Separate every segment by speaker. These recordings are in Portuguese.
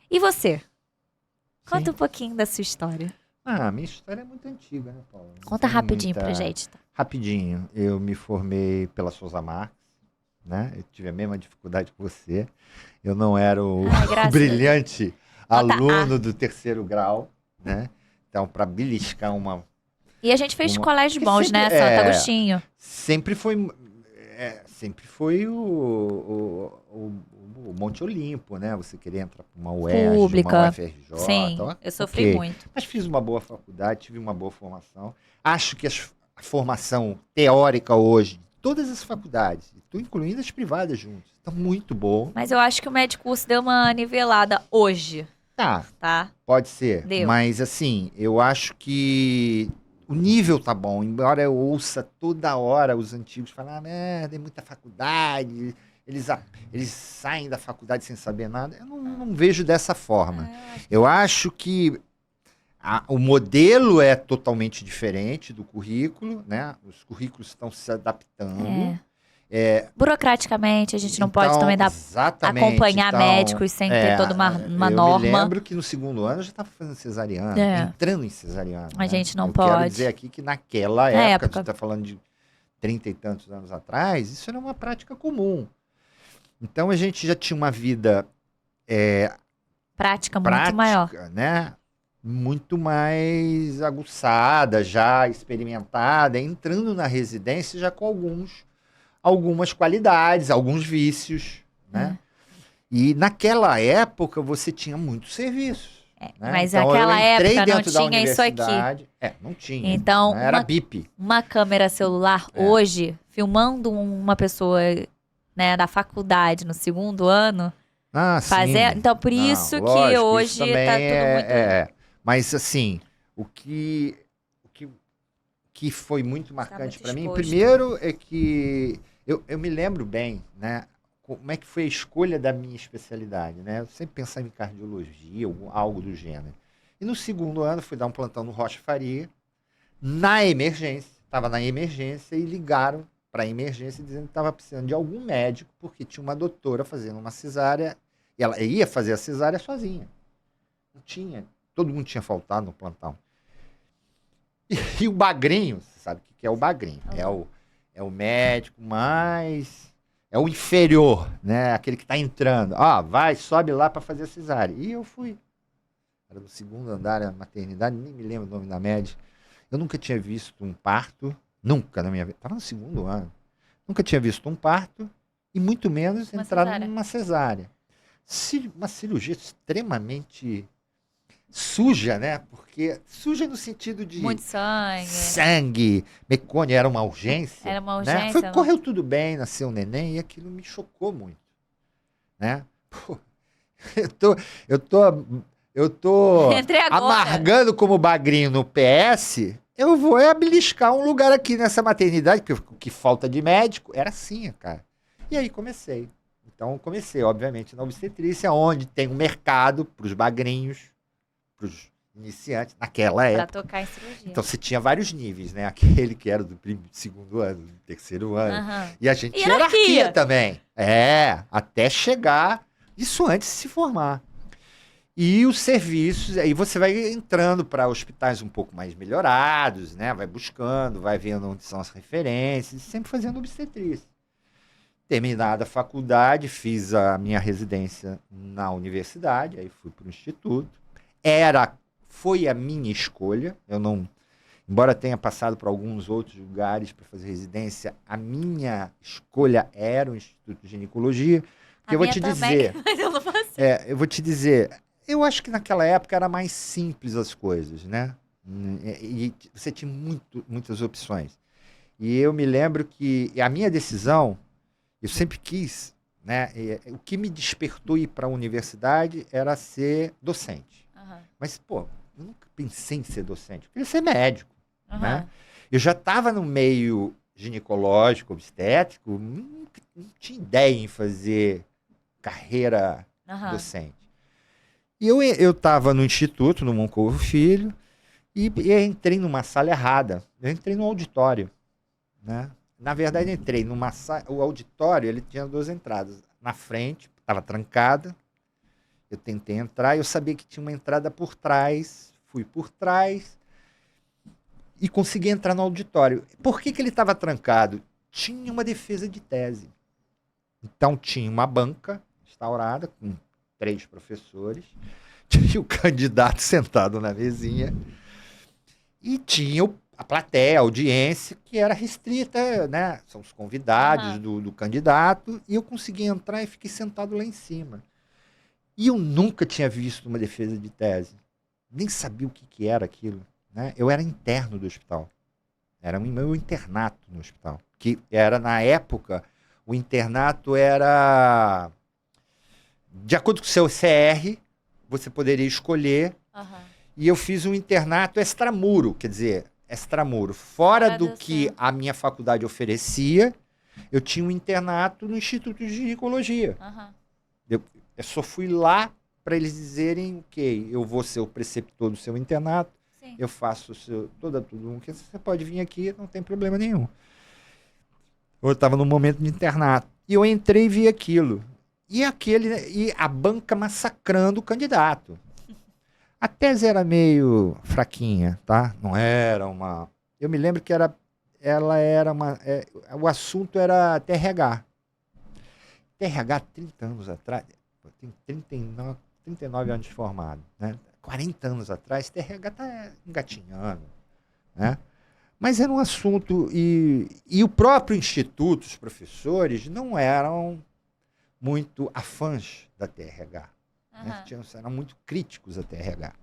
Speaker 1: E você? Conta
Speaker 2: Sim.
Speaker 1: um pouquinho da sua história.
Speaker 2: Ah, minha história é muito antiga, né, Paula? Não
Speaker 1: Conta
Speaker 2: tem
Speaker 1: rapidinho pra
Speaker 2: muita...
Speaker 1: gente. Tá?
Speaker 2: Rapidinho, eu me formei pela Souza Marques, né? Eu tive a mesma dificuldade que você. Eu não era o
Speaker 1: Ai, graças a Deus.
Speaker 2: brilhante
Speaker 1: Nota A.
Speaker 2: aluno do terceiro grau, né? Então, para beliscar
Speaker 1: E a gente fez
Speaker 2: uma...
Speaker 1: colégios
Speaker 2: Porque
Speaker 1: bons,
Speaker 2: sempre,
Speaker 1: né? Santo Agostinho.
Speaker 2: sempre foi o Monte Olimpo, né? Você queria entrar para uma UERJ, uma
Speaker 1: Pública.
Speaker 2: UFRJ,
Speaker 1: Sim, eu sofri
Speaker 2: ok.
Speaker 1: muito.
Speaker 2: Mas fiz uma boa faculdade, tive uma boa formação. Acho que a formação teórica hoje, todas as faculdades, estou incluindo as privadas juntas, estão muito boas.
Speaker 1: Mas eu acho que o médico curso deu uma nivelada hoje,
Speaker 2: Tá,
Speaker 1: tá?
Speaker 2: pode ser.
Speaker 1: Deu.
Speaker 2: Mas assim, eu acho que o nível tá bom. Embora eu ouça toda hora os antigos falar, né, tem muita faculdade, eles saem da faculdade sem saber nada. Eu não vejo dessa forma. Eu acho que o modelo é totalmente diferente do currículo, né? Os currículos estão se adaptando.
Speaker 1: Burocraticamente, a gente não pode
Speaker 2: Então,
Speaker 1: também
Speaker 2: exatamente.
Speaker 1: acompanhar
Speaker 2: Então,
Speaker 1: médicos sem ter toda uma
Speaker 2: eu me
Speaker 1: norma.
Speaker 2: lembro que no segundo ano eu já estava fazendo cesariana,
Speaker 1: É.
Speaker 2: entrando em cesariana.
Speaker 1: A
Speaker 2: né?
Speaker 1: gente não
Speaker 2: eu quero
Speaker 1: pode.
Speaker 2: dizer aqui que naquela
Speaker 1: Na
Speaker 2: época, a
Speaker 1: época.
Speaker 2: gente está falando de 30 e tantos anos atrás, isso era uma prática comum. Então a gente já tinha uma vida
Speaker 1: Prática muito
Speaker 2: prática,
Speaker 1: maior.
Speaker 2: né? Muito mais aguçada, já experimentada, entrando na residência já com algumas qualidades, alguns vícios, né? E naquela época você tinha muitos serviços. Né?
Speaker 1: Mas
Speaker 2: Então eu
Speaker 1: naquela
Speaker 2: entrei
Speaker 1: época não
Speaker 2: dentro da
Speaker 1: tinha isso aqui.
Speaker 2: universidade. Não tinha.
Speaker 1: Então,
Speaker 2: né? Era BIP.
Speaker 1: uma câmera celular hoje, filmando uma pessoa, né, da faculdade no segundo ano,
Speaker 2: Sim.
Speaker 1: Então, por
Speaker 2: Não,
Speaker 1: isso que
Speaker 2: lógico,
Speaker 1: hoje
Speaker 2: isso também
Speaker 1: tá tudo muito...
Speaker 2: Mas assim, o que foi muito marcante
Speaker 1: muito
Speaker 2: para mim,
Speaker 1: exposto.
Speaker 2: primeiro é que eu me lembro bem, né? Como é que foi a escolha da minha especialidade, né? Eu sempre pensava em cardiologia, algo do gênero. E no segundo ano fui dar um plantão no Rocha Faria, na emergência, estava na emergência e ligaram para a emergência dizendo que estava precisando de algum médico, porque tinha uma doutora fazendo uma cesárea, e ela ia fazer a cesárea sozinha. Não tinha, todo mundo tinha faltado no plantão. E o bagrinho, você sabe o que é o bagrinho? É o médico mais... É o inferior, né? Aquele que está entrando. Sobe lá para fazer a cesárea. E eu fui. Era no segundo andar da maternidade, nem me lembro o nome da médica. Eu nunca tinha visto um parto, nunca na minha vida. Estava no segundo ano. Nunca tinha visto um parto e muito menos entrar numa cesárea. Uma cirurgia extremamente suja, né? Porque suja no sentido de...
Speaker 1: Muito sangue.
Speaker 2: Sangue, mecônio, era uma urgência.
Speaker 1: Era uma urgência.
Speaker 2: Né? Correu tudo bem, nasceu um neném e aquilo me chocou muito. Né? Pô, eu tô amargando como bagrinho no PS, eu vou beliscar um lugar aqui nessa maternidade, porque o que falta de médico era assim, cara. E aí comecei. Então comecei, obviamente, na obstetrícia, onde tem um mercado para os bagrinhos, para os iniciantes, naquela época.
Speaker 1: Para tocar em cirurgia.
Speaker 2: Então você tinha vários níveis, né? Aquele que era do segundo ano, do terceiro ano. E a gente tinha hierarquia também. Até chegar, isso antes de se formar. E os serviços, aí você vai entrando para hospitais um pouco mais melhorados, né? Vai buscando, vai vendo onde são as referências, sempre fazendo obstetrícia. Terminada a faculdade, fiz a minha residência na universidade, aí fui para o instituto. Foi a minha escolha, embora tenha passado por alguns outros lugares para fazer residência, a minha escolha era o Instituto de Ginecologia. Porque eu vou te dizer,
Speaker 1: mas eu não passei.
Speaker 2: eu vou te dizer, eu acho que naquela época era mais simples as coisas, né? E você tinha muitas opções. E eu me lembro que a minha decisão, eu sempre quis, né? O que me despertou ir para a universidade era ser docente. Mas, pô, eu nunca pensei em ser docente. Eu queria ser médico, né? Eu já estava no meio ginecológico, obstétrico, não tinha ideia em fazer carreira docente. E eu estava no instituto, no Moncovo Filho, e entrei numa sala errada. Eu entrei no auditório, né? Na verdade, entrei numa sala... O auditório, ele tinha duas entradas. Na frente, estava trancada, Eu tentei entrar, eu sabia que tinha uma entrada por trás, fui por trás e consegui entrar no auditório. Por que ele estava trancado? Tinha uma defesa de tese. Então tinha uma banca instaurada com 3 professores, tinha o candidato sentado na mesinha e tinha a plateia, a audiência, que era restrita, né? São os convidados do candidato, e eu consegui entrar e fiquei sentado lá em cima. E eu nunca tinha visto uma defesa de tese. Nem sabia o que era aquilo. Né? Eu era interno do hospital. Era o meu internato no hospital. Que era, na época, o internato era... De acordo com o seu CR, você poderia escolher. E eu fiz um internato extramuro, quer dizer, extramuro. Fora do que a minha faculdade oferecia, eu tinha um internato no Instituto de Ginecologia. Eu só fui lá para eles dizerem, ok, eu vou ser o preceptor do seu internato, sim, eu faço tudo que você pode vir aqui, não tem problema nenhum. Eu estava no momento de internato. E eu entrei e vi aquilo. E a banca massacrando o candidato. A tese era meio fraquinha, tá? Não era uma... Eu me lembro que ela era uma... o assunto era TRH. TRH, 30 anos atrás... Tem 39 anos de formado, né? 40 anos atrás, TRH está engatinhando, né? Mas era um assunto, e o próprio instituto, os professores, não eram muito afãs da TRH. Né? Eram muito críticos à TRH.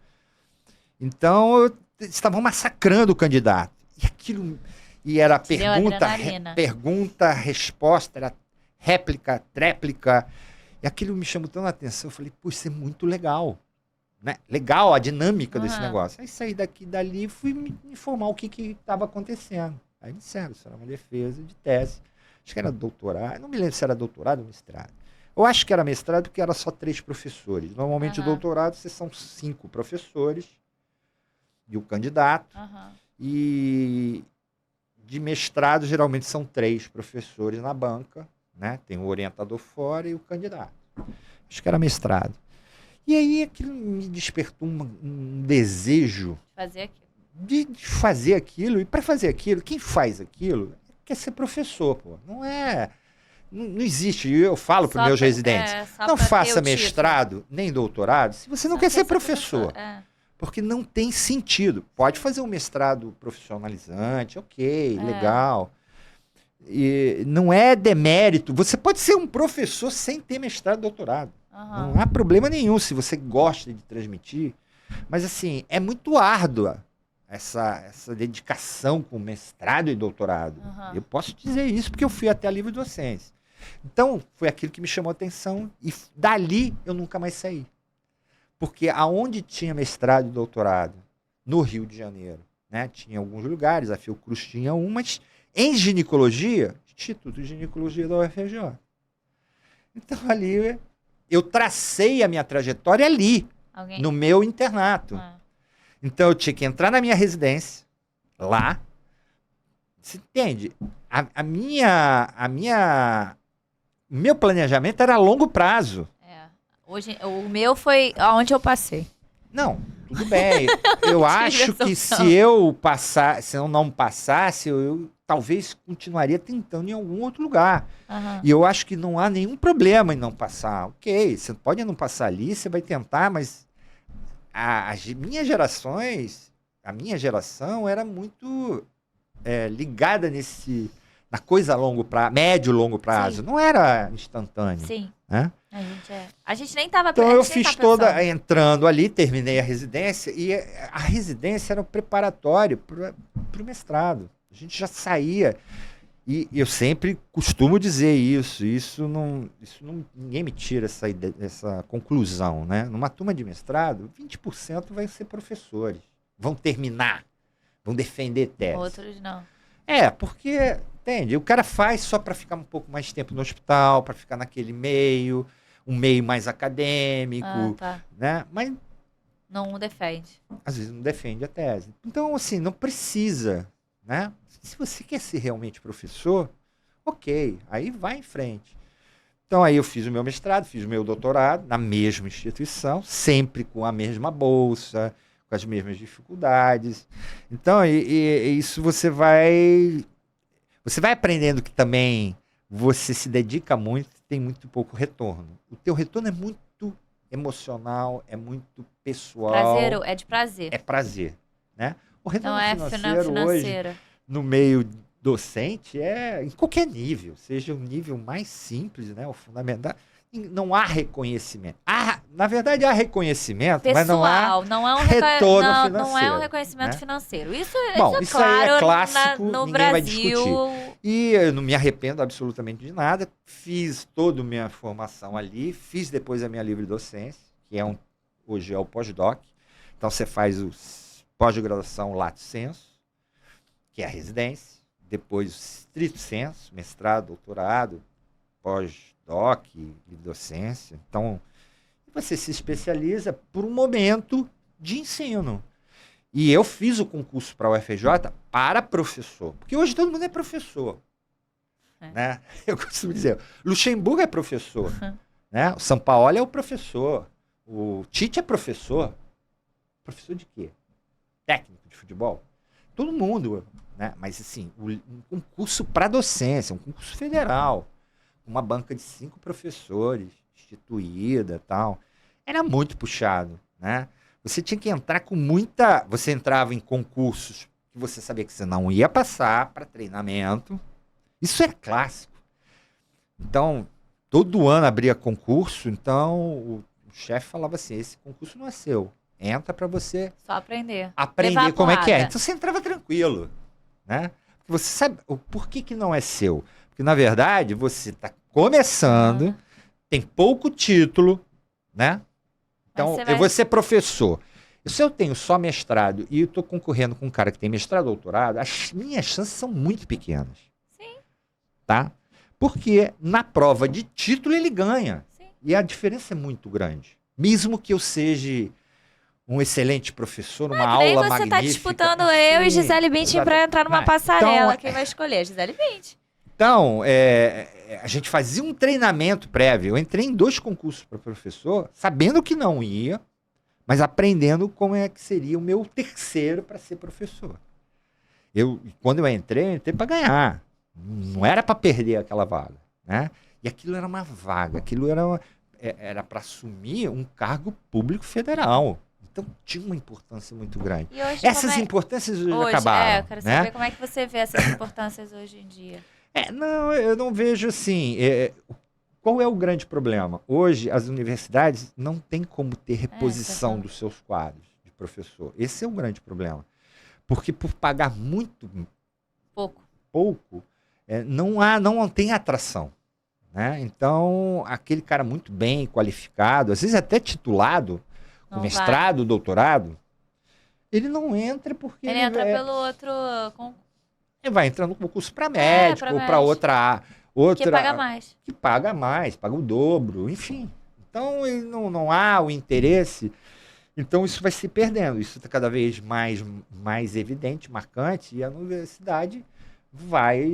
Speaker 2: Então, estavam massacrando o candidato. E aquilo... E era pergunta, resposta, era réplica, tréplica. E aquilo me chamou tanto a atenção. Eu falei, pô, isso é muito legal. Né? Legal a dinâmica desse negócio. Aí saí dali e fui me informar o que estava acontecendo. Aí me disseram, isso era uma defesa de tese. Acho que era doutorado. Não me lembro se era doutorado ou mestrado. Eu acho que era mestrado porque era só 3 professores. Normalmente, doutorado, vocês são 5 professores e o candidato. E de mestrado, geralmente, são 3 professores na banca. Né? Tem o orientador fora e o candidato. Acho que era mestrado. E aí aquilo me despertou um desejo de fazer aquilo. E para fazer aquilo, quem faz aquilo quer ser professor. Pô. Não existe. Eu falo para os meus residentes, não faça mestrado nem doutorado se você não quer ser professor. Porque não tem sentido. Pode fazer um mestrado profissionalizante, ok, legal. E não é demérito. Você pode ser um professor sem ter mestrado e doutorado. Não há problema nenhum se você gosta de transmitir. Mas, assim, é muito árdua essa dedicação com mestrado e doutorado. Eu posso dizer isso porque eu fui até a livre docência. Então, foi aquilo que me chamou a atenção. E dali eu nunca mais saí. Porque aonde tinha mestrado e doutorado, no Rio de Janeiro, né, tinha alguns lugares, a Fiocruz tinha um, mas... Em ginecologia, Instituto de Ginecologia da UFRJ. Então, ali, eu tracei a minha trajetória ali, no meu internato. Então, eu tinha que entrar na minha residência, lá. Você entende? O meu planejamento era a longo prazo.
Speaker 1: Hoje, o meu foi aonde eu passei.
Speaker 2: Não, tudo bem. Eu acho que se eu não passasse, eu talvez continuaria tentando em algum outro lugar. E eu acho que não há nenhum problema em não passar. Ok, você pode não passar ali, você vai tentar, mas as minhas gerações, a minha geração era muito ligada na coisa a longo prazo, médio e longo prazo. Sim. Não era instantâneo. Sim. Né?
Speaker 1: A gente nem estava
Speaker 2: Então eu fiz entrando ali, terminei a residência, e a residência era o preparatório para o mestrado. A gente já saía, e eu sempre costumo dizer isso não ninguém me tira essa conclusão, né? Numa turma de mestrado, 20% vai ser professores, vão terminar, vão defender tese.
Speaker 1: Outros não.
Speaker 2: Porque, entende, o cara faz só para ficar um pouco mais tempo no hospital, para ficar naquele meio, um meio mais acadêmico, né? Mas
Speaker 1: não defende.
Speaker 2: Às vezes não defende a tese. Então, assim, não precisa, né? Se você quer ser realmente professor, ok, aí vai em frente. Então aí eu fiz o meu mestrado, fiz o meu doutorado na mesma instituição, sempre com a mesma bolsa, com as mesmas dificuldades. Então isso você vai aprendendo que também você se dedica muito, tem muito pouco retorno. O teu retorno é muito emocional, é muito pessoal,
Speaker 1: É de prazer.
Speaker 2: é prazer, né? O retorno
Speaker 1: Não é
Speaker 2: financeiro hoje
Speaker 1: financeira.
Speaker 2: no meio docente é em qualquer nível, seja o nível mais simples, né, o fundamental, não há reconhecimento. Na verdade, há reconhecimento, mas não há
Speaker 1: Pessoal, não é um
Speaker 2: retorno
Speaker 1: não é um
Speaker 2: financeiro,
Speaker 1: reconhecimento
Speaker 2: né?
Speaker 1: financeiro.
Speaker 2: Bom,
Speaker 1: Isso é
Speaker 2: isso aí é
Speaker 1: claro
Speaker 2: clássico,
Speaker 1: no
Speaker 2: ninguém vai
Speaker 1: Brasil.
Speaker 2: discutir. E eu não me arrependo absolutamente de nada. Fiz toda a minha formação ali, fiz depois a minha livre docência, que hoje é o pós-doc. Então você faz o pós-graduação lato sensu, que é a residência, depois o stricto sensu, mestrado, doutorado, pós-doc, livre docência. Então você se especializa por um momento de ensino. E eu fiz o concurso para a UFRJ para professor, porque hoje todo mundo é professor. Né? Eu costumo dizer, Luxemburgo é professor, né? O Sampaoli é o professor, o Tite é professor. Professor de quê? Técnico de futebol? Todo mundo, né? Mas assim, um concurso para docência, um concurso federal, uma banca de 5 professores, instituída, tal, era muito puxado, né? Você tinha que entrar com muita... Você entrava em concursos que você sabia que você não ia passar para treinamento. Isso é clássico. Então, todo ano abria concurso, então o chefe falava assim, esse concurso não é seu. Entra para você
Speaker 1: Só aprender.
Speaker 2: aprender como é que é. Então você entrava tranquilo, né? Porque você sabe o porquê que não é seu. Porque, na verdade, você está começando, tem pouco título, né? Então, eu vou ser professor. Se eu tenho só mestrado e eu estou concorrendo com um cara que tem mestrado, doutorado, as minhas chances são muito pequenas.
Speaker 1: Sim.
Speaker 2: Tá? Porque na prova de título ele ganha.
Speaker 1: Sim.
Speaker 2: E a diferença é muito grande. Mesmo que eu seja um excelente professor, uma aula magnífica.
Speaker 1: Você está disputando eu e Gisele Bündchen para entrar numa passarela. Então, quem vai escolher? A Gisele Bündchen.
Speaker 2: Então, a gente fazia um treinamento prévio. Eu entrei em 2 concursos para professor, sabendo que não ia, mas aprendendo como é que seria o meu terceiro para ser professor. Quando eu entrei para ganhar. Não era para perder aquela vaga, né? E aquilo era uma vaga, aquilo era para assumir um cargo público federal. Então tinha uma importância muito grande. Essas importâncias hoje acabaram.
Speaker 1: Eu quero saber como é que você vê essas importâncias hoje em dia.
Speaker 2: Não, eu não vejo assim. Qual é o grande problema? Hoje, as universidades não têm como ter reposição dos seus quadros de professor. Esse é o grande problema. Porque por pagar muito pouco não tem atração. Né? Então, aquele cara muito bem qualificado, às vezes até titulado, com mestrado, doutorado, ele não entra porque...
Speaker 1: Ele entra pelo outro...
Speaker 2: Ele vai entrar no concurso para médico ou para outra...
Speaker 1: Que paga mais.
Speaker 2: Que paga mais, paga o dobro, enfim. Então, ele não há o interesse. Então, isso vai se perdendo. Isso está cada vez mais evidente, marcante, e a universidade vai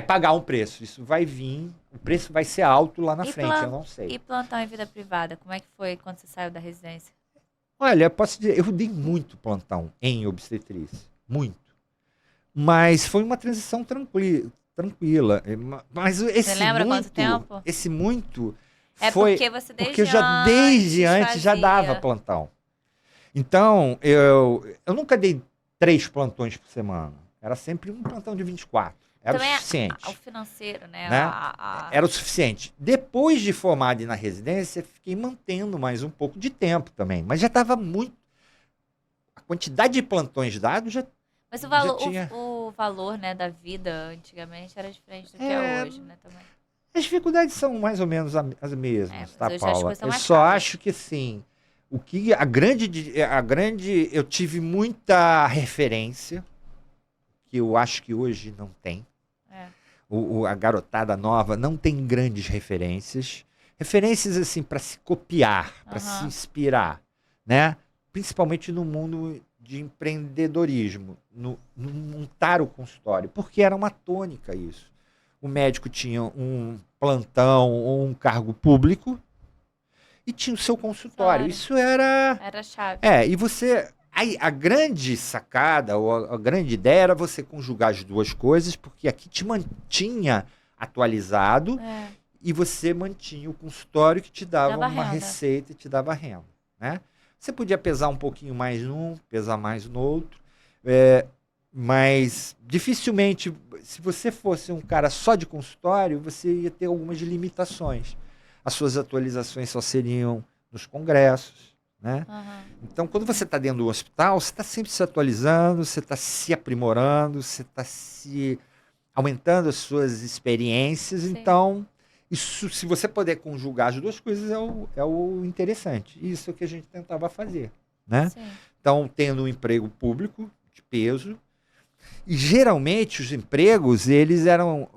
Speaker 2: pagar um preço. Isso vai vir, o preço vai ser alto lá na frente, eu não sei.
Speaker 1: E plantão em vida privada, como é que foi quando você saiu da residência?
Speaker 2: Olha, posso dizer, eu dei muito plantão em obstetrícia, muito. Mas foi uma transição tranquila. Mas
Speaker 1: você lembra quanto tempo?
Speaker 2: Esse muito
Speaker 1: foi porque eu já desde antes
Speaker 2: já dava plantão. Então, eu nunca dei 3 plantões por semana. Era sempre um plantão de 24. Era o suficiente.
Speaker 1: O financeiro, né?
Speaker 2: Era o suficiente. Depois de formado e na residência, fiquei mantendo mais um pouco de tempo também. Mas já estava muito... A quantidade de plantões dados já...
Speaker 1: Mas o valor, né, da vida antigamente era diferente do que é hoje, né? Também.
Speaker 2: As dificuldades são mais ou menos as mesmas, tá, Paula? Eu só acho que, assim, eu tive muita referência, que eu acho que hoje não tem. A garotada nova não tem grandes referências. Referências, assim, para se copiar, para se inspirar, né? Principalmente no mundo de empreendedorismo, montar o consultório, porque era uma tônica isso. o médico tinha um plantão ou um cargo público e tinha o seu consultório.
Speaker 1: Claro.
Speaker 2: Isso era...
Speaker 1: Era a chave.
Speaker 2: E você... Aí, a grande sacada, ou a grande ideia era você conjugar as duas coisas, porque aqui te mantinha atualizado e você mantinha o consultório que te dava uma
Speaker 1: renda.
Speaker 2: receita e te dava renda, né? Você podia pesar um pouquinho mais num, pesar mais no outro, mas dificilmente, se você fosse um cara só de consultório, você ia ter algumas limitações. As suas atualizações só seriam nos congressos, né? Então, quando você está dentro do hospital, você está sempre se atualizando, você está se aprimorando, você está se aumentando as suas experiências.
Speaker 1: Sim.
Speaker 2: Então, isso, se você puder conjugar as duas coisas, é o interessante. Isso é o que a gente tentava fazer, né?
Speaker 1: Sim.
Speaker 2: Então, tendo um emprego público de peso, e geralmente os empregos, eles eram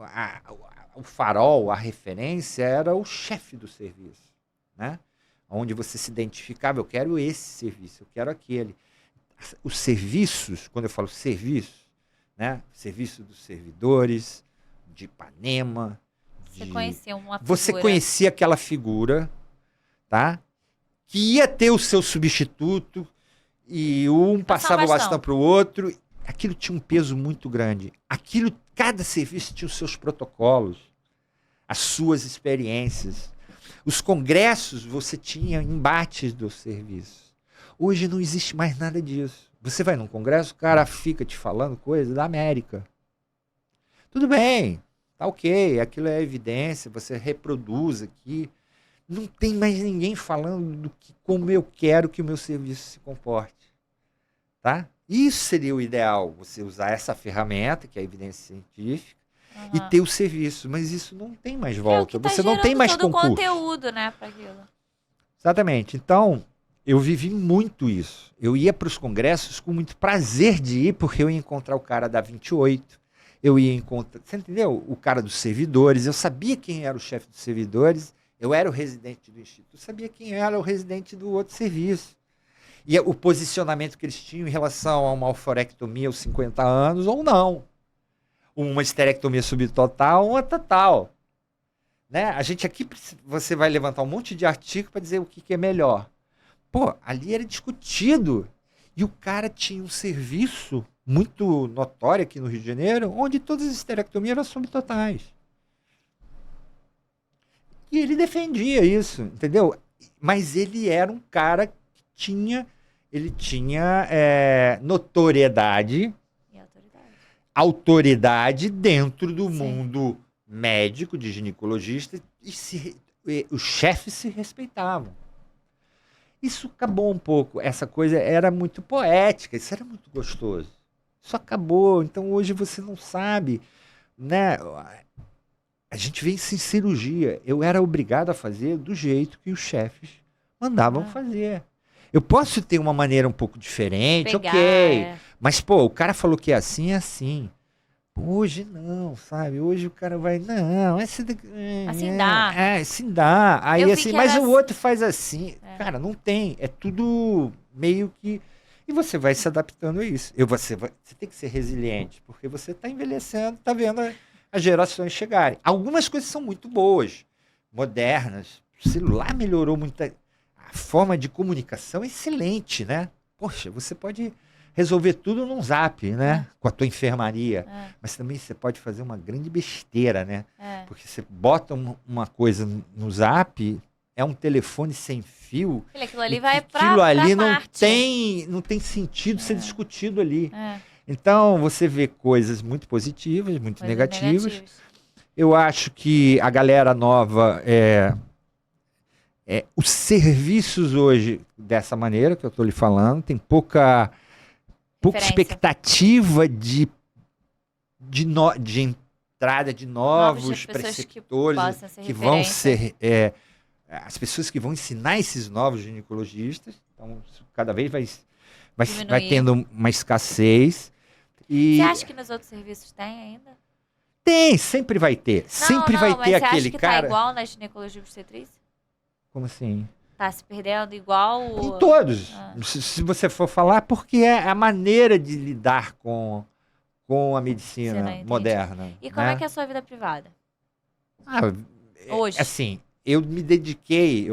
Speaker 2: o farol, a referência era o chefe do serviço, né? Onde você se identificava, eu quero esse serviço, eu quero aquele. Os serviços, quando eu falo serviço, né? Serviço dos servidores, de Ipanema.
Speaker 1: Você conhecia uma figura.
Speaker 2: Você conhecia aquela figura, tá? Que ia ter o seu substituto e um passava o bastão para o outro. Aquilo tinha um peso muito grande. Cada serviço tinha os seus protocolos, as suas experiências. Os congressos, você tinha embates do serviço. Hoje não existe mais nada disso. Você vai num congresso, o cara fica te falando coisa da América. Tudo bem, tá ok, aquilo é evidência, você reproduz aqui. Não tem mais ninguém falando como eu quero que o meu serviço se comporte. Tá? Isso seria o ideal, você usar essa ferramenta, que é a evidência científica, e ter o serviço. Mas isso não tem mais volta. Você não tem mais concurso.
Speaker 1: Todo o conteúdo, né, para aquilo.
Speaker 2: Exatamente. Então, eu vivi muito isso. Eu ia para os congressos com muito prazer de ir, porque eu ia encontrar o cara da 28, eu ia encontrar... Você entendeu? O cara dos servidores. Eu sabia quem era o chefe dos servidores, eu era o residente do instituto, eu sabia quem era o residente do outro serviço. E o posicionamento que eles tinham em relação a uma alforectomia aos 50 anos ou não. Uma esterectomia subtotal, uma total. Né? A gente aqui, você vai levantar um monte de artigo para dizer o que é melhor. Pô, ali era discutido. E o cara tinha um serviço muito notório aqui no Rio de Janeiro, onde todas as esterectomias eram subtotais. E ele defendia isso, entendeu? Mas ele era um cara que tinha notoriedade, autoridade dentro do mundo médico, de ginecologista, e os chefes se respeitavam. Isso acabou um pouco, essa coisa era muito poética, isso era muito gostoso. Isso acabou, então hoje você não sabe, né? A gente vê isso em cirurgia, eu era obrigado a fazer do jeito que os chefes mandavam fazer. Eu posso ter uma maneira um pouco diferente, ok. Mas, pô, o cara falou que é assim. Hoje não, sabe? Hoje o cara vai, não, assim
Speaker 1: dá.
Speaker 2: Assim dá. Aí assim, mas o outro faz assim. Cara, não tem. É tudo meio que... E você vai se adaptando a isso. Você tem que ser resiliente, porque você está envelhecendo, está vendo as gerações chegarem. Algumas coisas são muito boas, modernas. O celular melhorou muito. A forma de comunicação é excelente, né? Poxa, você pode resolver tudo num zap, né? Com a tua enfermaria. Mas também você pode fazer uma grande besteira, né? Porque você bota uma coisa no zap, é um telefone sem fio.
Speaker 1: Aquilo ali vai pra
Speaker 2: Aquilo ali
Speaker 1: Marte.
Speaker 2: não tem sentido ser discutido ali. Então, você vê coisas muito positivas, muito negativas. Eu acho que a galera nova... os serviços hoje, dessa maneira que eu estou lhe falando, tem pouca expectativa de entrada de novos preceptores que vão ser... as pessoas que vão ensinar esses novos ginecologistas. Então, cada vez vai tendo uma escassez.
Speaker 1: Você acha que nos outros serviços tem ainda?
Speaker 2: Tem, sempre vai ter. Sempre vai ter aquele cara...
Speaker 1: Mas você acha que tá igual na ginecologia obstetrícia?
Speaker 2: Como assim?
Speaker 1: Tá se perdendo igual...
Speaker 2: Em todos. Se você for falar, porque é a maneira de lidar com a medicina moderna.
Speaker 1: E como é que é a sua vida privada? Hoje.
Speaker 2: Assim, eu me dediquei,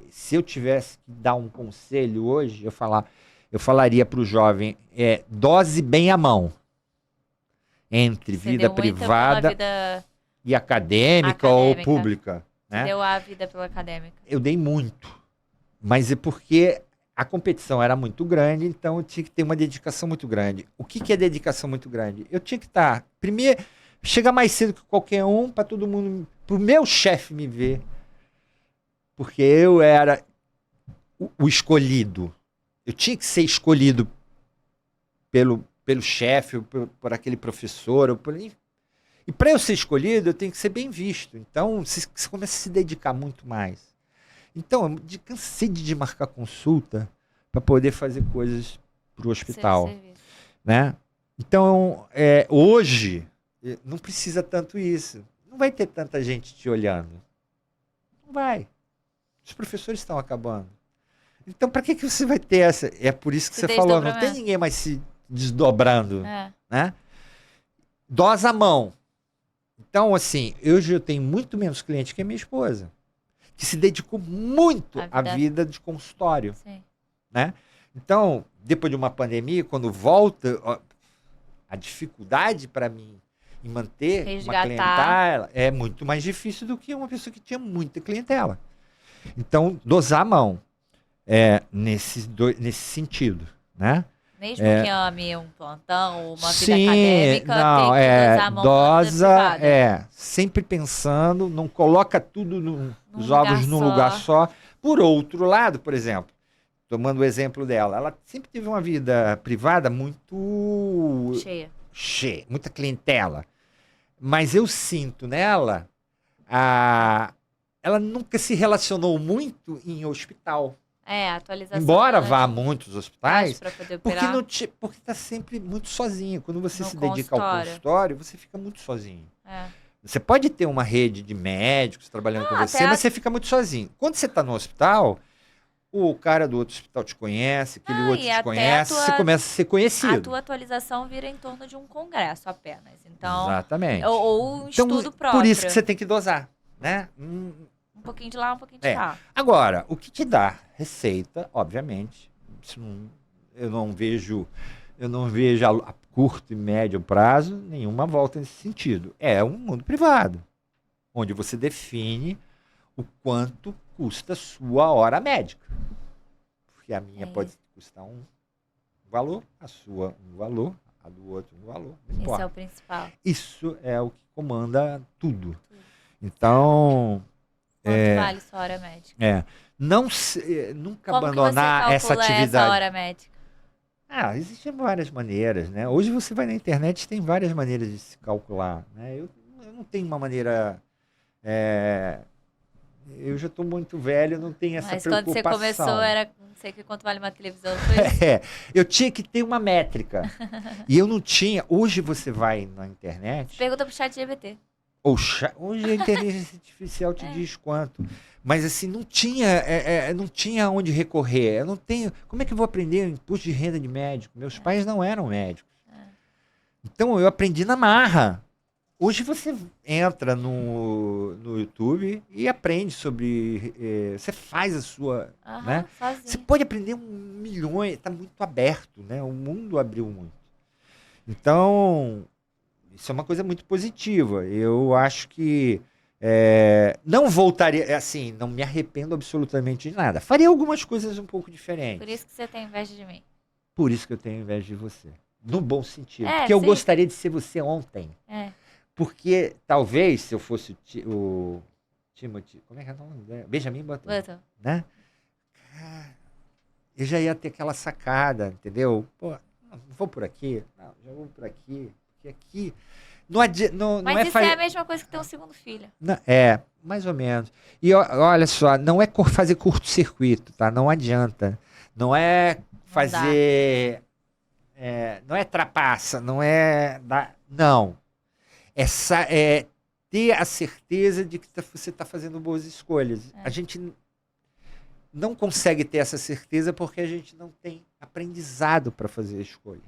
Speaker 2: se eu tivesse que dar um conselho hoje, eu falaria para o jovem, dose bem a mão entre
Speaker 1: Você
Speaker 2: vida
Speaker 1: deu muito pela
Speaker 2: privada
Speaker 1: vida
Speaker 2: e acadêmica ou
Speaker 1: acadêmica.
Speaker 2: pública, né?
Speaker 1: Deu a vida pela acadêmica.
Speaker 2: Eu dei muito, mas é porque a competição era muito grande, então eu tinha que ter uma dedicação muito grande. O que é dedicação muito grande? Eu tinha que primeiro, chegar mais cedo que qualquer um, para todo mundo, para o meu chefe me ver, porque eu era o escolhido. Eu tinha que ser escolhido pelo chefe, por aquele professor. E para eu ser escolhido, eu tenho que ser bem visto. Então, você começa a se dedicar muito mais. Então, eu cansei de marcar consulta para poder fazer coisas para o hospital. Né? Então, hoje, não precisa tanto isso. Não vai ter tanta gente te olhando. Não vai. Os professores estão acabando. Então, para que você vai ter essa... É por isso que você falou, não tem ninguém mais se desdobrando. Né? Dosa a mão. Então, assim, hoje eu tenho muito menos cliente que a minha esposa, que se dedicou muito à vida de consultório.
Speaker 1: Sim.
Speaker 2: Né? Então, depois de uma pandemia, quando volta, a dificuldade para mim em manter uma clientela é muito mais difícil do que uma pessoa que tinha muita clientela. Então, dosar a mão nesse sentido, né?
Speaker 1: Mesmo que ame um plantão, uma vida acadêmica,
Speaker 2: não,
Speaker 1: tem que dosar a mão
Speaker 2: dosa, sempre pensando, não coloca tudo os ovos num lugar só. Por outro lado, por exemplo, tomando o exemplo dela, ela sempre teve uma vida privada muito cheia, muita clientela. Mas eu sinto nela, ela nunca se relacionou muito em hospital.
Speaker 1: Atualização.
Speaker 2: Embora vá a muitos hospitais, porque está sempre muito sozinho. Quando você se dedica ao consultório, você fica muito sozinho. Você pode ter uma rede de médicos trabalhando com você, mas você fica muito sozinho. Quando você está no hospital, o cara do outro hospital te conhece, aquele outro te conhece, você começa a ser conhecido.
Speaker 1: A tua atualização vira em torno de um congresso apenas. Então,
Speaker 2: exatamente.
Speaker 1: Ou um estudo próprio.
Speaker 2: Por isso que você tem que dosar, né?
Speaker 1: Um pouquinho de lá, um pouquinho de cá.
Speaker 2: Agora, o que te dá receita, obviamente, eu não vejo a curto e médio prazo nenhuma volta nesse sentido. É um mundo privado, onde você define o quanto custa a sua hora médica. Porque a minha pode custar um valor, a sua um valor, a do outro um valor. Não importa.
Speaker 1: Esse é o principal.
Speaker 2: Isso é o que comanda tudo. Então...
Speaker 1: Quanto vale sua hora médica?
Speaker 2: Nunca abandonar essa atividade.
Speaker 1: Essa hora médica?
Speaker 2: Existem várias maneiras, né? Hoje você vai na internet, tem várias maneiras de se calcular, né? Eu não tenho uma maneira... eu já estou muito velho, não tenho essa preocupação.
Speaker 1: Mas quando você começou, era não sei quanto vale uma televisão.
Speaker 2: Eu tinha que ter uma métrica. E eu não tinha. Hoje você vai na internet...
Speaker 1: Pergunta pro chat GPT.
Speaker 2: Hoje a inteligência artificial te diz quanto. Mas assim, não tinha onde recorrer. Eu não tenho. Como é que eu vou aprender imposto de renda de médico? Meus pais não eram médicos. Então eu aprendi na marra. Hoje você entra no YouTube e aprende sobre. Você faz a sua. Né? Você pode aprender milhões, está muito aberto, né? O mundo abriu muito. Então. Isso é uma coisa muito positiva. Eu acho que não voltaria, assim, não me arrependo absolutamente de nada. Faria algumas coisas um pouco diferentes.
Speaker 1: Por isso que você tem inveja de mim.
Speaker 2: Por isso que eu tenho inveja de você. No bom sentido. Porque eu gostaria de ser você ontem. Porque talvez, se eu fosse o Timothy, como é que é o nome? Benjamin Button. Né? Eu já ia ter aquela sacada, entendeu? Pô, não vou por aqui. Não, já vou por aqui. Porque aqui...
Speaker 1: Mas isso é a mesma coisa que ter um segundo filho.
Speaker 2: Não, mais ou menos. E olha só, não é fazer curto-circuito, tá? Não adianta. Não é fazer... não é trapaça, não é... Não. É ter a certeza de que você está fazendo boas escolhas. A gente não consegue ter essa certeza porque a gente não tem aprendizado para fazer a escolha.